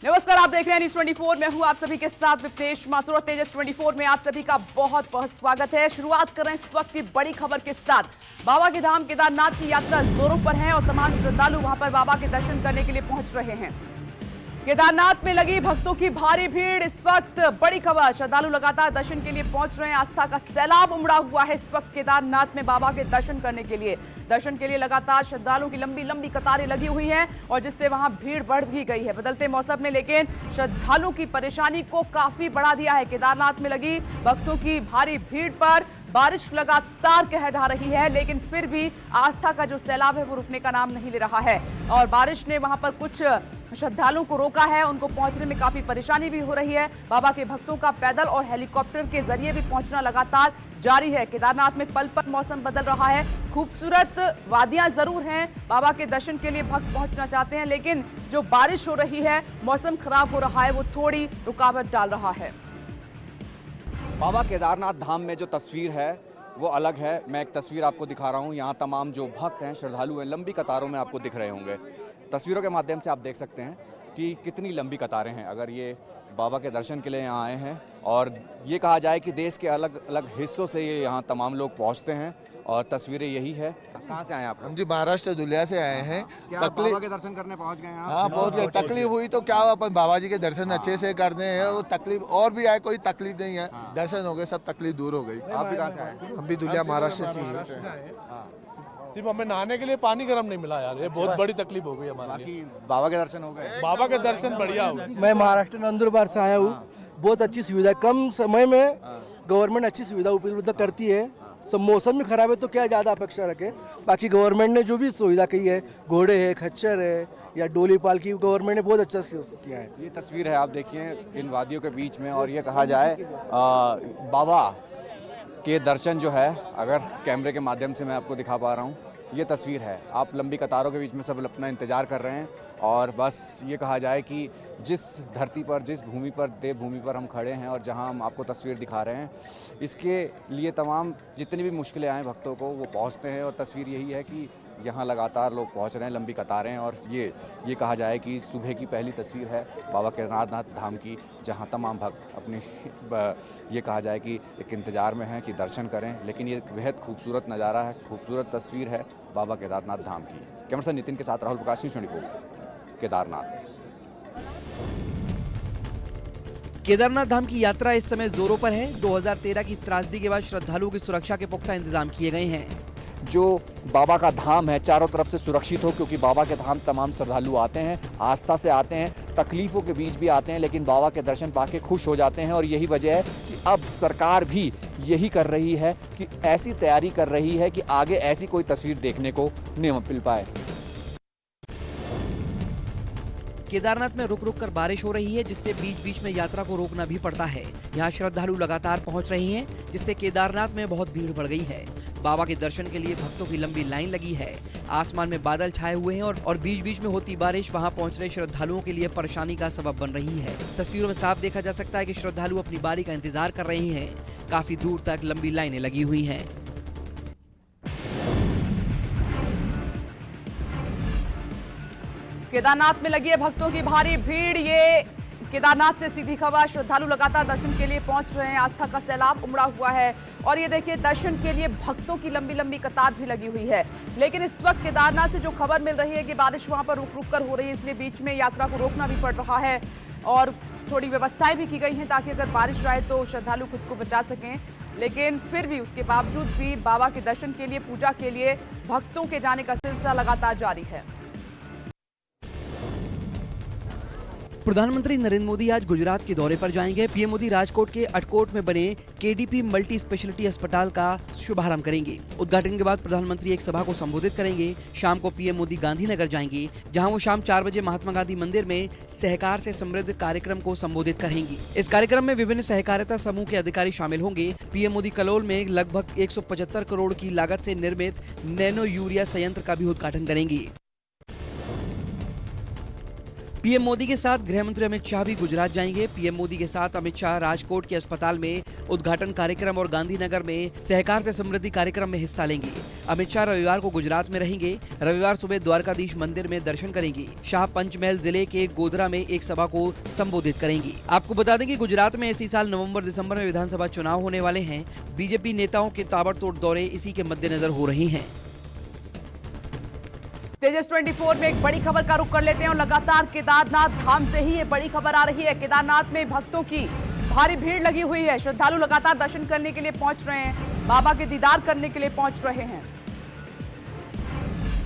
नमस्कार, आप देख रहे हैं न्यूज 24। मैं हूं आप सभी के साथ विपनेश माथुर। तेजस 24 में आप सभी का बहुत बहुत स्वागत है। शुरुआत कर रहे हैं इस वक्त की बड़ी खबर के साथ। बाबा के धाम केदारनाथ की यात्रा जोरों पर है और तमाम श्रद्धालु वहां पर बाबा के दर्शन करने के लिए पहुंच रहे हैं। केदारनाथ में लगी भक्तों की भारी भीड़। इस वक्त बड़ी खबर, श्रद्धालु लगातार दर्शन के लिए पहुंच रहे हैं। आस्था का सैलाब उमड़ा हुआ है इस वक्त केदारनाथ में बाबा के दर्शन करने के लिए। दर्शन के लिए लगातार श्रद्धालुओं की लंबी लंबी कतारें लगी हुई हैं और जिससे वहां भीड़ बढ़ भी गई है। बदलते मौसम में लेकिन श्रद्धालुओं की परेशानी को काफी बढ़ा दिया है। केदारनाथ में लगी भक्तों की भारी भीड़ पर बारिश लगातार कहर ढा रही है, लेकिन फिर भी आस्था का जो सैलाब है वो रुकने का नाम नहीं ले रहा है और बारिश ने वहां पर कुछ श्रद्धालुओं को रोका है। उनको पहुंचने में काफी परेशानी भी हो रही है। बाबा के भक्तों का पैदल और हेलीकॉप्टर के जरिए भी पहुंचना लगातार जारी है। केदारनाथ में पल पल मौसम बदल रहा है। खूबसूरत वादियां जरूर हैं, बाबा के दर्शन के लिए भक्त पहुंचना चाहते हैं, लेकिन जो बारिश हो रही है, मौसम खराब हो रहा है, वो थोड़ी रुकावट डाल रहा है। बाबा केदारनाथ धाम में जो तस्वीर है वो अलग है। मैं एक तस्वीर आपको दिखा रहा हूँ। यहाँ तमाम जो भक्त हैं, श्रद्धालु हैं, लंबी कतारों में आपको दिख रहे होंगे। तस्वीरों के माध्यम से आप देख सकते हैं कि कितनी लंबी कतारें हैं। अगर ये बाबा के दर्शन के लिए यहाँ आए हैं और ये कहा जाए कि देश के अलग अलग हिस्सों से ये यहाँ तमाम लोग पहुँचते हैं और तस्वीरें यही है। कहाँ से आए आप? हम जी महाराष्ट्र दुलिया से आए हैं। क्या बाबा के दर्शन करने पहुँच गए हैं? हाँ, पहुँच गए। तकलीफ हुई तो क्या हुआ, अपन बाबा जी के दर्शन अच्छे से करने हैं। वो तकलीफ और भी आए, कोई तकलीफ नहीं है। दर्शन हो गए, सब तकलीफ दूर हो गई। आप भी कहाँ से आए? हम भी दुलिया महाराष्ट्र से ही। सिर्फ हमें नहाने के लिए पानी गर्म नहीं मिला यार, ये बहुत बड़ी तकलीफ हो गई हमारे लिए। बाबा के दर्शन हो गए? बाबा के दर्शन बढ़िया हो गए। मैं महाराष्ट्र नंदुरबार से आया हूँ। बहुत अच्छी सुविधा, कम समय में गवर्नमेंट अच्छी सुविधा उपलब्ध करती है। सब मौसम भी खराब है तो क्या ज़्यादा अपेक्षा रखे। बाकी गवर्नमेंट ने जो भी सुविधा की है, घोड़े है, खच्चर है या डोली पालकी, गवर्नमेंट ने बहुत अच्छा से किया है। ये तस्वीर है, आप देखिए इन वादियों के बीच में, और ये कहा जाए बाबा के दर्शन जो है, अगर कैमरे के माध्यम से मैं आपको दिखा पा रहा हूँ, ये तस्वीर है। आप लंबी कतारों के बीच में सब अपना इंतज़ार कर रहे हैं और बस ये कहा जाए कि जिस धरती पर, जिस भूमि पर, देवभूमि पर हम खड़े हैं और जहां हम आपको तस्वीर दिखा रहे हैं, इसके लिए तमाम जितनी भी मुश्किलें आएँ भक्तों को, वो पहुंचते हैं। और तस्वीर यही है कि यहाँ लगातार लोग पहुंच रहे हैं, लंबी कतारें। और ये कहा जाए कि सुबह की पहली तस्वीर है बाबा केदारनाथ धाम की, जहाँ तमाम भक्त अपने ये कहा जाए कि एक इंतज़ार में हैं कि दर्शन करें। लेकिन ये बेहद खूबसूरत नज़ारा है, खूबसूरत तस्वीर है बाबा केदारनाथ धाम की। कैमरा पर्सन नितिन के साथ राहुल प्रकाश, न्यूज़ 24 केदारनाथ। केदारनाथ धाम की यात्रा इस समय जोरों पर है। 2013 की त्रासदी के बाद श्रद्धालुओं की सुरक्षा के पुख्ता इंतजाम किए गए हैं। जो बाबा का धाम है चारों तरफ से सुरक्षित हो, क्योंकि बाबा के धाम तमाम श्रद्धालु आते हैं, आस्था से आते हैं, तकलीफ़ों के बीच भी आते हैं, लेकिन बाबा के दर्शन पाके खुश हो जाते हैं। और यही वजह है कि अब सरकार भी यही कर रही है कि ऐसी तैयारी कर रही है कि आगे ऐसी कोई तस्वीर देखने को नहीं मिल पाए। केदारनाथ में रुक रुक कर बारिश हो रही है, जिससे बीच बीच में यात्रा को रोकना भी पड़ता है। यहाँ श्रद्धालु लगातार पहुँच रहे हैं, जिससे केदारनाथ में बहुत भीड़ बढ़ गई है। बाबा के दर्शन के लिए भक्तों की लंबी लाइन लगी है। आसमान में बादल छाए हुए हैं और बीच बीच में होती बारिश वहाँ पहुँच रहे श्रद्धालुओं के लिए परेशानी का सबब बन रही है। तस्वीरों में साफ देखा जा सकता है कि श्रद्धालु अपनी बारी का इंतजार कर रहे हैं। काफी दूर तक लंबी लाइनें लगी हुई हैं। केदारनाथ में लगी है भक्तों की भारी भीड़। ये केदारनाथ से सीधी खबर, श्रद्धालु लगातार दर्शन के लिए पहुंच रहे हैं। आस्था का सैलाब उमड़ा हुआ है और ये देखिए दर्शन के लिए भक्तों की लंबी लंबी कतार भी लगी हुई है। लेकिन इस वक्त केदारनाथ से जो खबर मिल रही है कि बारिश वहां पर रुक रुक कर हो रही है, इसलिए बीच में यात्रा को रोकना भी पड़ रहा है और थोड़ी व्यवस्थाएं भी की गई हैं ताकि अगर बारिश आए तो श्रद्धालु खुद को बचा सकें। लेकिन फिर भी उसके बावजूद भी बाबा के दर्शन के लिए, पूजा के लिए भक्तों के जाने का सिलसिला लगातार जारी है। प्रधानमंत्री नरेंद्र मोदी आज गुजरात के दौरे पर जाएंगे। पीएम मोदी राजकोट के अटकोट में बने केडीपी मल्टी स्पेशलिटी अस्पताल का शुभारंभ करेंगे। उद्घाटन के बाद प्रधानमंत्री एक सभा को संबोधित करेंगे। शाम को पीएम मोदी गांधीनगर जाएंगे, जहां वो शाम 4 बजे महात्मा गांधी मंदिर में सहकार से समृद्ध कार्यक्रम को संबोधित करेंगे। इस कार्यक्रम में विभिन्न सहकारिता समूह के अधिकारी शामिल होंगे। पीएम मोदी कलोल में लगभग 175 करोड़ की लागत से निर्मित नैनो यूरिया संयंत्र का भी उद्घाटन करेंगे। पीएम मोदी के साथ गृह मंत्री अमित शाह भी गुजरात जाएंगे। पीएम मोदी के साथ अमित शाह राजकोट के अस्पताल में उद्घाटन कार्यक्रम और गांधीनगर में सहकार से समृद्धि कार्यक्रम में हिस्सा लेंगे। अमित शाह रविवार को गुजरात में रहेंगे। रविवार सुबह द्वारकाधीश मंदिर में दर्शन करेंगे। शाह पंचमहल जिले के गोधरा में एक सभा को संबोधित करेंगे। आपको बता दें कि गुजरात में इसी साल नवंबर-दिसंबर में विधानसभा चुनाव होने वाले हैं। बीजेपी नेताओं के ताबड़तोड़ दौरे इसी के मद्देनजर हो रहे हैं। तेजस 24 में एक बड़ी खबर का रुख कर लेते हैं और लगातार केदारनाथ धाम से ही ये बड़ी खबर आ रही है। केदारनाथ में भक्तों की भारी भीड़ लगी हुई है। श्रद्धालु लगातार दर्शन करने के लिए पहुंच रहे हैं, बाबा के दीदार करने के लिए पहुंच रहे हैं।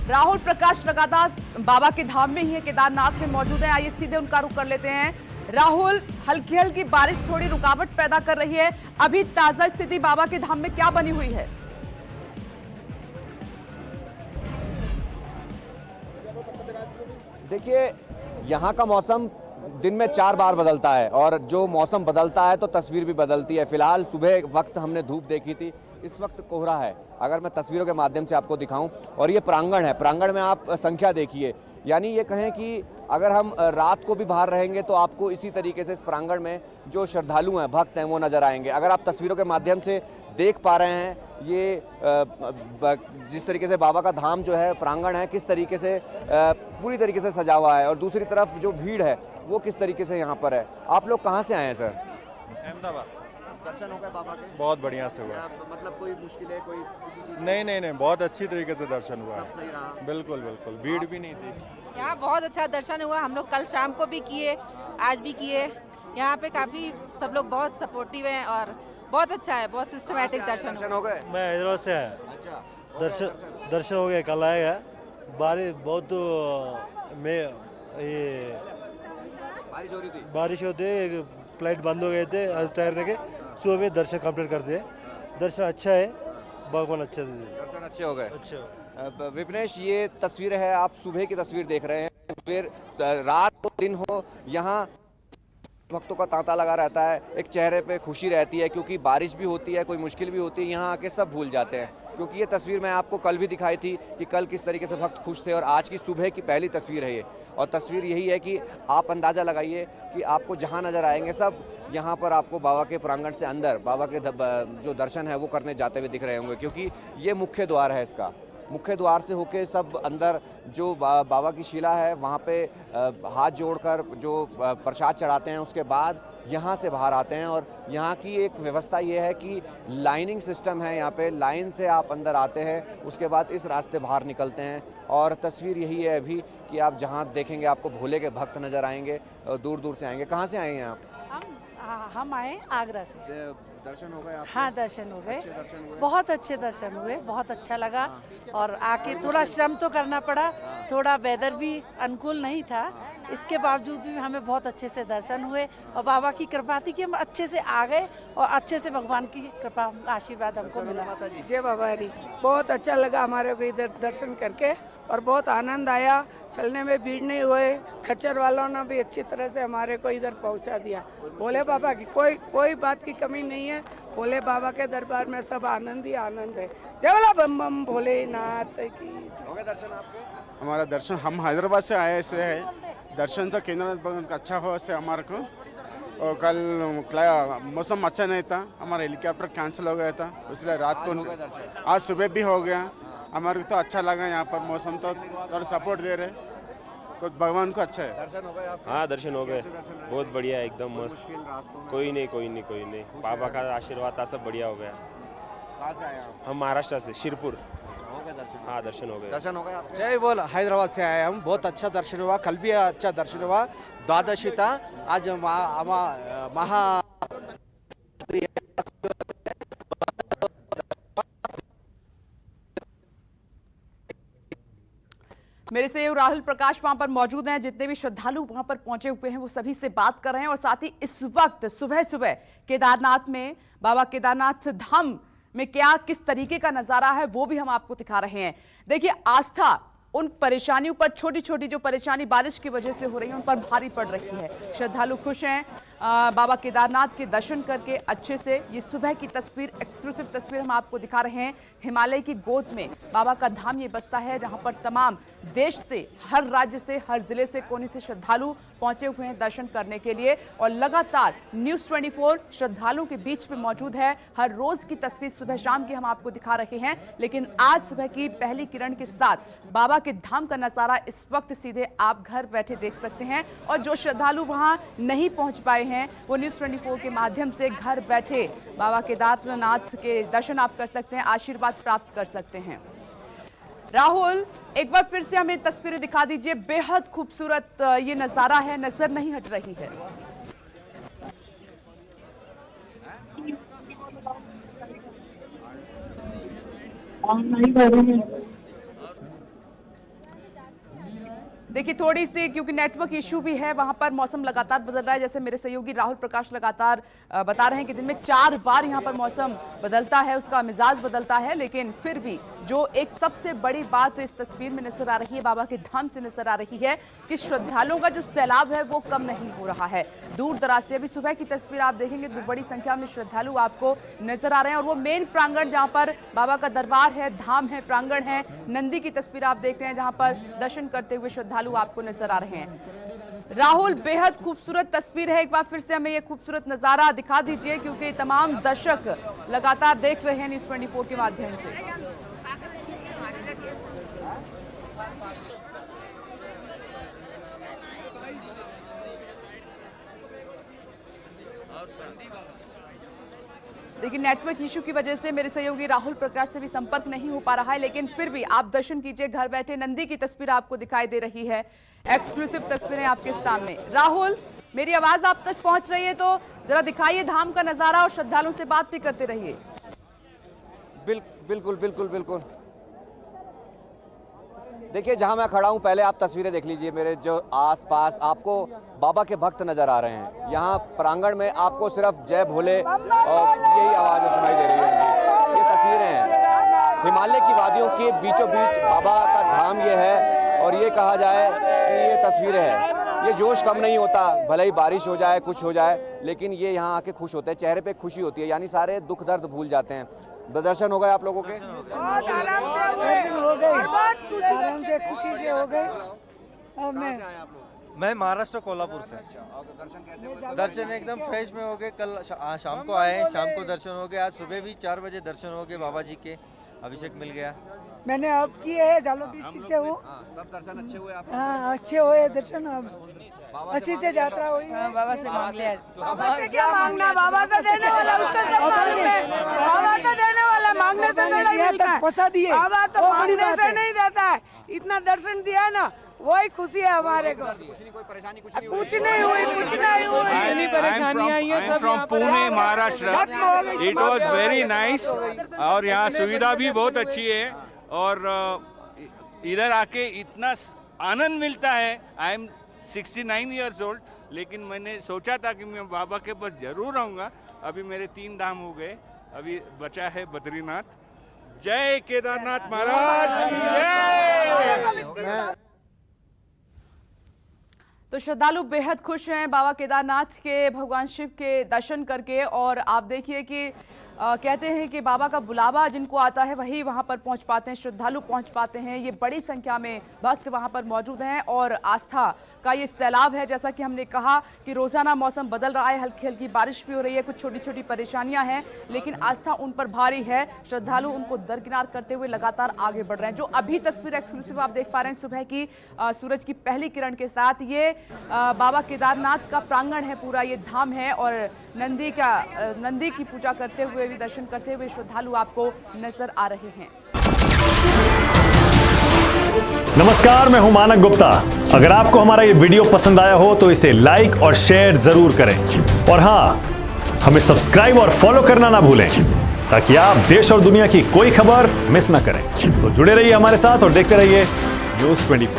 राहुल प्रकाश लगातार बाबा के धाम में ही है, केदारनाथ में मौजूद है। आइए सीधे उनका रुख कर लेते हैं। राहुल, हल्की हल्की बारिश थोड़ी रुकावट पैदा कर रही है। अभी ताजा स्थिति बाबा के धाम में क्या बनी हुई है? देखिए, यहाँ का मौसम दिन में 4 बार बदलता है और जो मौसम बदलता है तो तस्वीर भी बदलती है। फिलहाल सुबह वक्त हमने धूप देखी थी, इस वक्त कोहरा है। अगर मैं तस्वीरों के माध्यम से आपको दिखाऊं, और ये प्रांगण है, प्रांगण में आप संख्या देखिए, यानी ये कहें कि अगर हम रात को भी बाहर रहेंगे तो आपको इसी तरीके से इस प्रांगण में जो श्रद्धालु हैं, भक्त हैं, वो नज़र आएंगे। अगर आप तस्वीरों के माध्यम से देख पा रहे हैं, ये जिस तरीके से बाबा का धाम जो है, प्रांगण है, किस तरीके से पूरी तरीके से सजा हुआ है, और दूसरी तरफ जो भीड़ है वो किस तरीके से यहाँ पर है। आप लोग कहाँ से आए हैं सर? अहमदाबाद से। दर्शन हो गए बाबा के? बहुत बढ़िया से हुआ। मतलब कोई मुश्किल है, कोई किसी चीज़? नहीं, बहुत अच्छी तरीके से दर्शन हुआ सब सही रहा? बिल्कुल, भीड़ भी नहीं थी। यहाँ बहुत अच्छा दर्शन हुआ। हम लोग कल शाम को भी किए, आज भी किए। यहाँ पे काफ़ी सब लोग बहुत सपोर्टिव हैं और बहुत अच्छा है, बहुत सिस्टमैटिक दर्शन हो गए। मैं हैदराबाद से आया। अच्छा, दर्शन हो गए, कल आएगा। बारिश बहुत में ये बारिश हो रही थी? बारिश होते, फ्लाइट बंद हो गए थे, आज टायर के सुबह में दर्शन कंप्लीट कर दिए। दर्शन अच्छा है, भगवान अच्छा दे। दर्शन अच्छे हो गए। अच्छा। विपनेश, ये तस्वीर है, आप सुबह की तस्वीर देख रहे हैं। फिर रात हो दिन हो, यहाँ भक्तों का तांता लगा रहता है, एक चेहरे पे खुशी रहती है, क्योंकि बारिश भी होती है, कोई मुश्किल भी होती है, यहाँ आके सब भूल जाते हैं। क्योंकि ये तस्वीर मैं आपको कल भी दिखाई थी कि कल किस तरीके से भक्त खुश थे, और आज की सुबह की पहली तस्वीर है ये। और तस्वीर यही है कि आप अंदाज़ा लगाइए कि आपको जहाँ नज़र आएंगे सब यहाँ पर आपको बाबा के प्रांगण से अंदर बाबा के जो दर्शन है वो करने जाते हुए दिख रहे होंगे, क्योंकि ये मुख्य द्वार है। इसका मुख्य द्वार से होके सब अंदर जो बाबा की शिला है वहाँ पे हाथ जोड़कर जो प्रसाद चढ़ाते हैं, उसके बाद यहाँ से बाहर आते हैं। और यहाँ की एक व्यवस्था ये है कि लाइनिंग सिस्टम है, यहाँ पे लाइन से आप अंदर आते हैं, उसके बाद इस रास्ते बाहर निकलते हैं। और तस्वीर यही है अभी कि आप जहाँ देखेंगे आपको भोले के भक्त नज़र आएंगे, दूर दूर से आएंगे। कहाँ से आए हैं आप? हम आए आगरा से। दर्शन हो गए आपके? हाँ, दर्शन हो गए। अच्छे दर्शन हुए? बहुत अच्छे दर्शन हुए, बहुत अच्छा लगा। और आके थोड़ा श्रम तो करना पड़ा, थोड़ा वेदर भी अनुकूल नहीं था, इसके बावजूद भी हमें बहुत अच्छे से दर्शन हुए। और बाबा की कृपा थी कि हम अच्छे से आ गए और अच्छे से भगवान की कृपा आशीर्वाद हमको मिला। जय बाबा हरी। बहुत अच्छा लगा हमारे को इधर दर्शन करके और बहुत आनंद आया। चलने में भीड़ नहीं हुए, खच्चर वालों ने भी अच्छी तरह से हमारे को इधर पहुंचा दिया। भोले बाबा की कोई बात की कमी नहीं है। भोले बाबा के दरबार में सब आनंद ही आनंद है। जय बोला बम बम भोलेनाथ की। हो गए दर्शन आपके? हमारा दर्शन, हम हैदराबाद से आए से है। दर्शन से केदारनाथ भगवान का अच्छा हुआ से हमारे को। और कल मौसम अच्छा नहीं था, हमारा हेलीकॉप्टर कैंसिल हो गया था, इसलिए रात को आज सुबह भी हो गया। हमारे को तो अच्छा लगा, यहाँ पर मौसम तो थोड़ा सपोर्ट दे रहे, तो भगवान को अच्छा है। दर्शन हो गए आपके? हाँ, दर्शन हो गए, बहुत बढ़िया, एकदम मस्त। कोई नहीं, बाबा का आशीर्वाद था, सब बढ़िया हो गया। कहाँ से आए आप? हम महाराष्ट्र से, शिरपुर। हो गए दर्शन? हाँ, दर्शन हो गए। दर्शन हो गए आपके? जय बोल। हैदराबाद से आए हम, बहुत अच्छा दर्शन हुआ, कल भी अच्छा दर्शन हुआ। द्वादशी था आज, महा मेरे सहयोगी राहुल प्रकाश वहां पर मौजूद हैं। जितने भी श्रद्धालु वहां पर पहुंचे हुए हैं वो सभी से बात कर रहे हैं, और साथ ही इस वक्त सुबह सुबह केदारनाथ में, बाबा केदारनाथ धाम में क्या किस तरीके का नजारा है वो भी हम आपको दिखा रहे हैं। देखिए, आस्था उन परेशानियों पर, छोटी छोटी जो परेशानी बारिश की वजह से हो रही है, उन पर भारी पड़ रही है। श्रद्धालु खुश हैं, बाबा केदारनाथ के दर्शन करके अच्छे से। ये सुबह की तस्वीर, एक्सक्लूसिव तस्वीर हम आपको दिखा रहे हैं। हिमालय की गोद में बाबा का धाम ये बसता है, जहां पर तमाम देश से, हर राज्य से, हर जिले से, कोने से श्रद्धालु पहुंचे हुए हैं दर्शन करने के लिए। और लगातार न्यूज़ 24 श्रद्धालुओं के बीच में मौजूद है। हर रोज की तस्वीर सुबह शाम की हम आपको दिखा रहे हैं, लेकिन आज सुबह की पहली किरण के साथ बाबा के धाम का नजारा इस वक्त सीधे आप घर बैठे देख सकते हैं। और जो श्रद्धालु वहां नहीं पहुंच पाए हैं, वो न्यूज़ 24 के माध्यम से घर बैठे बाबा केदारनाथ के दर्शन आप कर सकते हैं, आशीर्वाद प्राप्त कर सकते हैं। राहुल, एक बार फिर से हमें तस्वीरें दिखा दीजिए। बेहद खूबसूरत ये नजारा है, नजर नहीं हट रही है। देखिए, थोड़ी सी क्योंकि नेटवर्क इशू भी है, वहां पर मौसम लगातार बदल रहा है। जैसे मेरे सहयोगी राहुल प्रकाश लगातार बता रहे हैं कि दिन में 4 बार यहां पर मौसम बदलता है, उसका मिजाज बदलता है। लेकिन फिर भी जो एक सबसे बड़ी बात इस तस्वीर में नजर आ रही है, बाबा के धाम से नजर आ रही है, कि श्रद्धालुओं का जो सैलाब है वो कम नहीं हो रहा है। दूर दराज से अभी सुबह की तस्वीर आप देखेंगे तो बड़ी संख्या में श्रद्धालु आपको नजर आ रहे हैं। और वो मेन प्रांगण जहां पर बाबा का दरबार है, धाम है, प्रांगण है, नंदी की तस्वीर आप देख रहे हैं, जहां पर दर्शन करते हुए श्रद्धालु आपको नजर आ रहे हैं। राहुल, बेहद खूबसूरत तस्वीर है। एक बार फिर से हमें ये खूबसूरत नजारा दिखा दीजिए, क्योंकि तमाम दर्शक लगातार देख रहे हैं न्यूज़ 24 के माध्यम से। देखिए, नेटवर्क इशू की वजह से मेरे सहयोगी राहुल प्रकाश से भी संपर्क नहीं हो पा रहा है, लेकिन फिर भी आप दर्शन कीजिए घर बैठे। नंदी की तस्वीर आपको दिखाई दे रही है, एक्सक्लूसिव तस्वीरें आपके सामने। राहुल, मेरी आवाज आप तक पहुंच रही है तो जरा दिखाइए धाम का नजारा और श्रद्धालुओं से बात भी करते रहिए। बिल्कुल बिल्कुल बिल्कुल। देखिए, जहां मैं खड़ा हूं, पहले आप तस्वीरें देख लीजिए। मेरे जो आसपास आपको बाबा के भक्त नजर आ रहे हैं। यहाँ प्रांगण में आपको सिर्फ जय भोले और यही आवाज़ें सुनाई दे रही होंगी। ये तस्वीरें हैं हिमालय की वादियों के बीचों बीच बाबा का धाम ये है। और ये कहा जाए कि ये तस्वीरें हैं, ये जोश कम नहीं होता, भले ही बारिश हो जाए, कुछ हो जाए, लेकिन ये यहाँ आके खुश होते हैं, चेहरे पे खुशी होती है, यानी सारे दुख दर्द भूल जाते हैं। दर्शन हो गए आप लोगों के? बहुत आराम से हो गए, आराम से, खुशी से हो गए। मैं महाराष्ट्र कोल्हापुर से। दर्शन एकदम फ्रेश में हो गए। कल शाम को आए, शाम को दर्शन हो गए। आज सुबह भी 4 बजे दर्शन हो गए, बाबा जी के अभिषेक मिल गया। मैंने अब किए है, जालोर डिस्ट्रिक्ट से हूँ। सब दर्शन अच्छे हुए आपके? हाँ, अच्छे हुए दर्शन। अच्छी से यात्रा हुई। बाबा से मांग लिया। बाबा से क्या मांगना, बाबा तो देने वाला, उसका सब मालूम है। बाबा तो देने वाला, मांगने से नहीं मिलता है। बाबा तो मांगने से नहीं देता है। इतना दर्शन दिया ना, वही खुशी है हमारे को। कुछ नहीं हुई, कुछ नहीं हुई। इतनी परेशानी आई है सब from Pune, Maharashtra. It was very nice. और यहाँ सुविधा भी बहुत अच्छी है और इधर आके इतना आनंद मिलता है। आई एम 69 ईयर्स ओल्ड, लेकिन मैंने सोचा था कि मैं बाबा के पास जरूर आऊँगा। अभी मेरे 3 धाम हो गए, अभी बचा है बद्रीनाथ। जय केदारनाथ महाराज की जय। तो श्रद्धालु बेहद खुश हैं बाबा केदारनाथ के, भगवान शिव के दर्शन करके। और आप देखिए कि कहते हैं कि बाबा का बुलावा जिनको आता है वही वहां पर पहुंच पाते हैं, श्रद्धालु पहुंच पाते हैं। ये बड़ी संख्या में भक्त वहां पर मौजूद हैं और आस्था का ये सैलाब है। जैसा कि हमने कहा कि रोजाना मौसम बदल रहा है, हल्की हल्की बारिश भी हो रही है, कुछ छोटी छोटी परेशानियां हैं, लेकिन आस्था उन पर भारी है। श्रद्धालु उनको दरकिनार करते हुए लगातार आगे बढ़ रहे हैं। जो अभी तस्वीर एक्सक्लूसिव आप देख पा रहे हैं सुबह की, सूरज की पहली किरण के साथ, ये बाबा केदारनाथ का प्रांगण है, पूरा ये धाम है। और नंदी की पूजा करते हुए भी, दर्शन करते हुए श्रद्धालु आपको नजर आ रहे हैं। नमस्कार, मैं हूं मानक गुप्ता। अगर आपको हमारा ये वीडियो पसंद आया हो तो इसे लाइक और शेयर जरूर करें। और हां, हमें सब्सक्राइब और फॉलो करना ना भूलें, ताकि आप देश और दुनिया की कोई खबर मिस ना करें। तो जुड़े रहिए हमारे साथ और देखते रहिए न्यूज़ 24।